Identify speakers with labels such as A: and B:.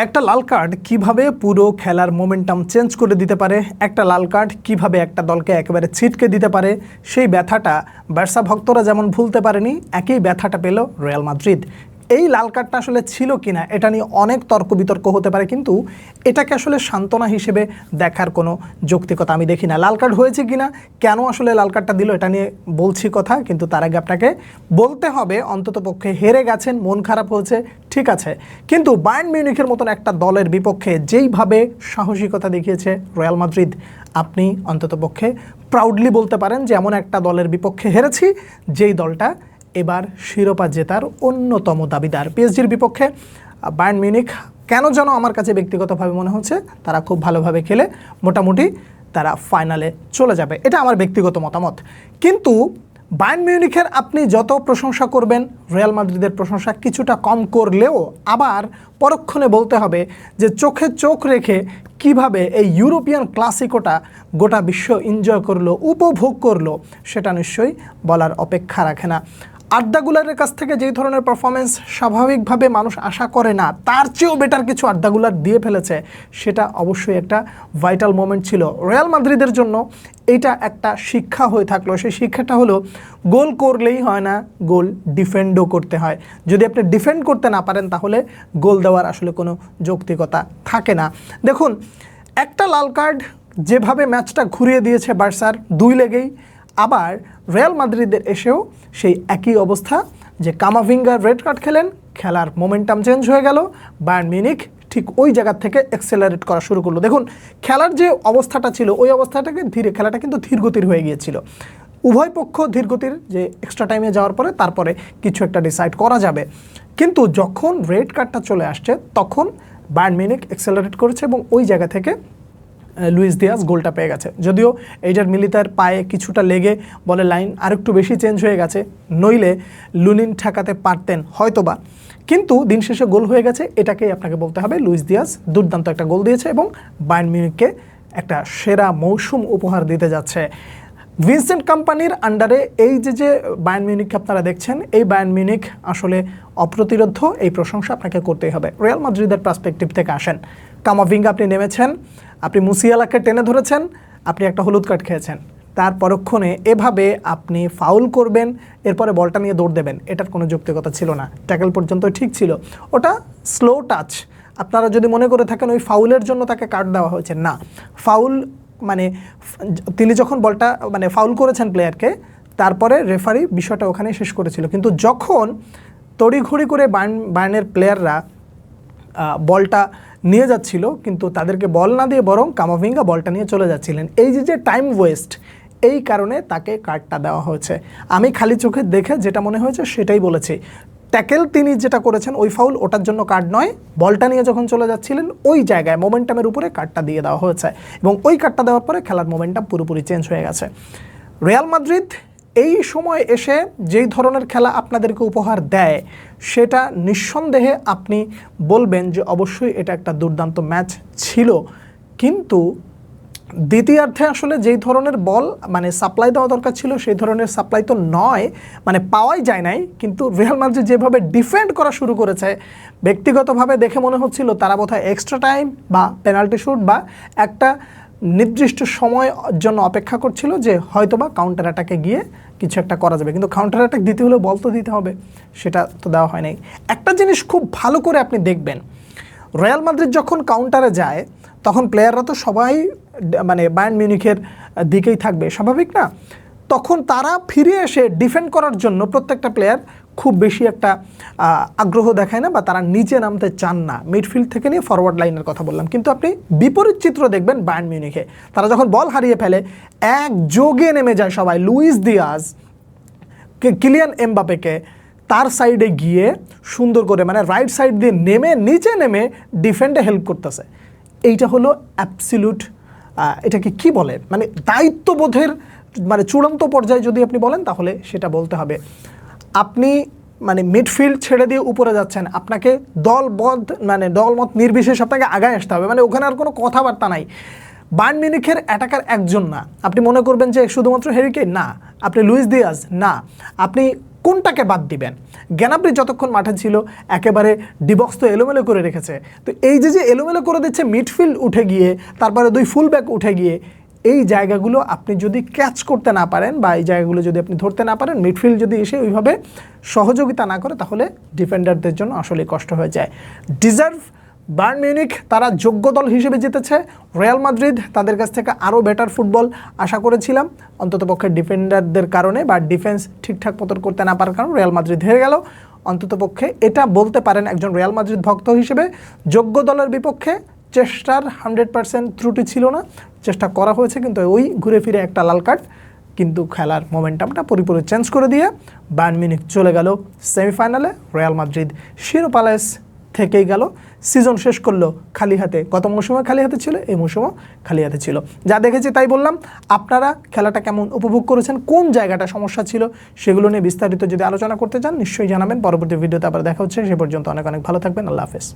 A: একটা লাল কার্ড কিভাবে পুরো খেলার মোমেন্টাম চেঞ্জ করে দিতে পারে, একটা লাল কার্ড কিভাবে একটা দলকে একেবারে ছিটকে দিতে পারে, সেই ব্যথাটা বার্সা ভক্তরা যেমন ভুলতে পারেনি, একই ব্যথাটা পেল রিয়াল মাদ্রিদ। এই লাল কার্ডটা আসলে ছিল কিনা এটা নিয়ে অনেক তর্ক বিতর্ক হতে পারে, কিন্তু এটাকে আসলে সান্ত্বনা হিসেবে দেখার কোনো যৌক্তিকতা আমি দেখি না। লাল কার্ড হয়েছে কিনা, কেন আসলে লাল কার্ডটা দিল, এটা নিয়ে বলছি কথা, কিন্তু তার আগে আপনাকে বলতে হবে অন্ততপক্ষে হেরে গেছেন, মন খারাপ হয়েছে, ঠিক আছে, কিন্তু বায়ার্ন মিউনিখের মতন একটা দলের বিপক্ষে যেইভাবে সাহসিকতা দেখিয়েছে রিয়াল মাদ্রিদ, আপনি অন্ততপক্ষে প্রাউডলি বলতে পারেন যে এমন একটা দলের বিপক্ষে হেরেছি যেই দলটা এবার শিরোপা জেতার অন্যতম দাবিদার। পিএসজির বিপক্ষে বায়ার্ন মিউনিখ কেন যেন আমার কাছে ব্যক্তিগতভাবে মনে হচ্ছে তারা খুব ভালোভাবে খেলে মোটামুটি তারা ফাইনালে চলে যাবে, এটা আমার ব্যক্তিগত মতামত। কিন্তু বায়ার্ন মিউনিখের আপনি যত প্রশংসা করবেন, রিয়াল মাদ্রিদের প্রশংসা কিছুটা কম করলেও আবার পরক্ষণে বলতে হবে যে চোখে চোখ রেখে কিভাবে এই ইউরোপিয়ান ক্লাসিকোটা গোটা বিশ্ব এনজয় করলো, উপভোগ করলো, সেটা নিশ্চয়ই বলার অপেক্ষা রাখে না। আর্দা গুলারের কাছ থেকে যেই ধরনের পারফরমেন্স স্বাভাবিকভাবে মানুষ আশা করে না, তার চেয়েও বেটার কিছু আর্দা গুলার দিয়ে ফেলেছে, সেটা অবশ্যই একটা ভাইটাল মোমেন্ট ছিল রিয়াল মাদ্রিদের জন্য। এটা একটা শিক্ষা হয়ে থাকলো, সেই শিক্ষাটা হলো গোল করলেই হয় না, গোল ডিফেন্ডও করতে হয়। যদি আপনি ডিফেন্ড করতে না পারেন তাহলে গোল দেওয়ার আসলে কোনো যৌক্তিকতা থাকে না। দেখুন, একটা লাল কার্ড যেভাবে ম্যাচটা ঘুরিয়ে দিয়েছে বার্সার দুই লেগেই, আবার রিয়াল মাদ্রিদের এসেও সেই একই অবস্থা যে কামাভিঙ্গা রেড কার্ড খেলেন, খেলার মোমেন্টাম চেঞ্জ হয়ে গেল, বায়ার্ন মিউনিখ ঠিক ওই জায়গার থেকে অ্যাক্সেলারেট করা শুরু করলো। দেখুন, খেলার যে অবস্থাটা ছিল ওই অবস্থাটাকে ধীরে, খেলাটা কিন্তু ধীরগতির হয়ে গিয়েছিল, উভয় পক্ষ ধীরগতির, যে এক্সট্রা টাইমে যাওয়ার পরে তারপরে কিছু একটা ডিসাইড করা যাবে। কিন্তু যখন রেড কার্ডটা চলে আসছে তখন বায়ার্ন মিউনিখ অ্যাক্সেলারেট করেছে এবং ওই জায়গা থেকে লুইস দিয়াজ গোলটা পেয়ে গেছে। যদিও এইটার মিলিতার পায়ে কিছুটা লেগে বলে লাইন আরেকটু বেশি চেঞ্জ হয়ে গেছে, নইলে লুনিন ঠেকাতে পারতেন হয়তোবা, কিন্তু দিন শেষে গোল হয়ে গেছে। এটাকেই আপনাকে বলতে হবে লুইস দিয়াজ দুর্দান্ত একটা গোল দিয়েছে এবং বায়ার্ন মিউনিখকে একটা সেরা মৌসুম উপহার দিতে যাচ্ছে। ভিনসেন্ট কোম্পানির আন্ডারে এই যে বায়ার্ন মিউনিখকে আপনারা দেখছেন, এই বায়ার্ন মিউনিখ আসলে অপ্রতিরোধ্য, এই প্রশংসা আপনাকে করতেই হবে। রিয়াল মাদ্রিদের পার্সপেক্টিভ থেকে আসেন, কামাভিঙ্গা আপনি নেমেছেন, আপনি মুসিয়ালাকে টেনে ধরেছেন, আপনি একটা হলুদ কার্ড খেয়েছেন, তার পরক্ষণে এভাবে আপনি ফাউল করবেন, এরপরে বলটা নিয়ে দৌড় দেবেন, এটার কোনো যৌক্তিকতা ছিল না। ট্যাকল পর্যন্ত ঠিক ছিল, ওটা স্লো টাচ। আপনারা যদি মনে করে থাকেন ওই ফাউলের জন্য তাকে কার্ড দেওয়া হয়েছে, না, ফাউল মানে তিনি যখন বলটা মানে ফাউল করেছেন প্লেয়ারকে, তারপরে রেফারি বিষয়টা ওখানেই শেষ করেছিল। কিন্তু যখন তড়িঘড়ি করে বায়ার্নের প্লেয়াররা বলটা নিয়ে যাচ্ছিল, কিন্তু তাদেরকে বল না দিয়ে বরং কামাভিঙ্গা বলটা নিয়ে চলে যাচ্ছিলেন, এই যে টাইম ওয়েস্ট, এই কারণে তাকে কার্ডটা দেওয়া হয়েছে। আমি খালি চোখে দেখে যেটা মনে হয়েছে সেটাই বলেছি। ট্যাকেল তিনি যেটা করেছেন ওই ফাউল, ওটার জন্য কার্ড নয়, বলটা নিয়ে যখন চলে যাচ্ছিলেন ওই জায়গায় মোমেন্টামের উপরে কার্ডটা দিয়ে দেওয়া হয়েছে এবং ওই কার্ডটা দেওয়ার পরে খেলার মোমেন্টাম পুরোপুরি চেঞ্জ হয়ে গেছে। রিয়াল মাদ্রিদ এই সময় এসে যেই ধরনের খেলা আপনাদেরকে উপহার দেয়, সেটা নিঃসন্দেহে আপনি বলবেন যে অবশ্যই এটা একটা দুর্দান্ত ম্যাচ ছিল। কিন্তু দ্বিতীয়ার্ধে আসলে যেই ধরনের বল মানে সাপ্লাই দেওয়া দরকার ছিল সেই ধরনের সাপ্লাই তো নয়, মানে পাওয়াই যায় নাই। কিন্তু রিয়াল মাদ্রিদ যেভাবে ডিফেন্ড করা শুরু করেছে, ব্যক্তিগতভাবে দেখে মনে হচ্ছিল তারা বোধহয় এক্সট্রা টাইম বা পেনাল্টি শুট বা একটা নির্দিষ্ট সময়ের জন্য অপেক্ষা করছিল যে হয়তোবা কাউন্টার অ্যাটাকে গিয়ে কিছু একটা করা যাবে, কিন্তু কাউন্টার অ্যাটাক দিতে হলে বল তো দিতে হবে, সেটা তো দেওয়া হয় নাই। একটা জিনিস খুব ভালো করে আপনি দেখবেন, রিয়াল মাদ্রিদ যখন কাউন্টারে যায় তখন প্লেয়াররা তো সবাই মানে বায়ার্ন মিউনিখের দিকেই থাকবে, স্বাভাবিক না? তখন তারা ফিরে এসে ডিফেন্ড করার জন্য প্রত্যেকটা প্লেয়ার খুব বেশি একটা আগ্রহ দেখায় না বা তারা নিচে নামতে চান না, মিডফিল্ড থেকে নিয়ে ফরওয়ার্ড লাইনের কথা বললাম। কিন্তু আপনি বিপরীত চিত্র দেখবেন বায়ার্ন মিউনিখে, তারা যখন বল হারিয়ে ফেলে একযোগে নেমে যায় সবাই, লুইস দিয়াজ, কিলিয়ান এমবাপেকে তার সাইডে গিয়ে সুন্দর করে মানে রাইট সাইড দিয়ে নেমে নিচে নেমে ডিফেন্ডে হেল্প করতেছে। এইটা হলো অ্যাবসলিউট, এটাকে কি বলে, মানে দায়িত্ববোধের মানে চূড়ান্ত পর্যায়ে যদি আপনি বলেন তাহলে সেটা বলতে হবে। আপনি মানে মিডফিল্ড ছেড়ে দিয়ে উপরে যাচ্ছেন, আপনাকে দলমত নির্বিশেষে আপনাকে আগায় আসতে হবে, মানে ওখানে আর কোনো কথাবার্তা নাই। বায়ার্ন মিউনিখের অ্যাটাকার একজন না, আপনি মনে করবেন যে শুধুমাত্র হ্যারি কেইন, না, আপনি লুইস দিয়াজ, না, আপনি কোনটাকে বাদ দিবেন? জ্ঞানাব্রি যতক্ষণ মাঠে ছিল একেবারে ডিবক্স তো এলোমেলো করে রেখেছে। তো এই যে এলোমেলো করে দিচ্ছে মিডফিল্ড উঠে গিয়ে, তারপরে 2 ফুলব্যাক উঠে গিয়ে, এই জায়গাগুলো আপনি যদি ক্যাচ করতে না পারেন বা এই জায়গাগুলো যদি আপনি ধরতে না পারেন, মিডফিল্ড যদি এসে ওইভাবে সহযোগিতা না করে, তাহলে ডিফেন্ডারদের জন্য আসলে কষ্ট হয়ে যায়। ডিজার্ভ বায়ার্ন মিউনিখ তারা যোগ্য দল হিসেবে জিতেছে। রিয়াল মাদ্রিদ তাদের কাছ থেকে আরও বেটার ফুটবল আশা করেছিলাম, অন্ততপক্ষে ডিফেন্ডারদের কারণে বা ডিফেন্স ঠিকঠাক মতো করতে না পারার কারণে রিয়াল মাদ্রিদ হেরে গেল। অন্ততপক্ষে এটা বলতে পারেন একজন রিয়াল মাদ্রিদ ভক্ত হিসেবে, যোগ্য দলের বিপক্ষে চেষ্টার 100% ত্রুটি ছিল না, চেষ্টা করা হয়েছে, কিন্তু ওই ঘুরে ফিরে একটা লাল কার্ড কিন্তু খেলার মোমেন্টামটা পুরোপুরি চেঞ্জ করে দিয়ে বায়ার্ন মিউনিখ চলে গেল সেমিফাইনালে। রিয়াল মাদ্রিদ শিরোপা লেস থেকেই গেল, সিজন শেষ করলো খালি হাতে। গত মৌসুমে খালি হাতে ছিল, এই মৌসুমও খালি হাতে ছিল। যা দেখেছি তাই বললাম। আপনারা খেলাটা কেমন উপভোগ করেছেন, কোন জায়গাটা সমস্যা ছিল, সেগুলো নিয়ে বিস্তারিত যদি আলোচনা করতে চান নিশ্চয়ই জানাবেন। পরবর্তী ভিডিওতে আবার দেখা হচ্ছে, সে পর্যন্ত অনেক অনেক ভালো থাকবেন। আল্লাহ হাফেজ।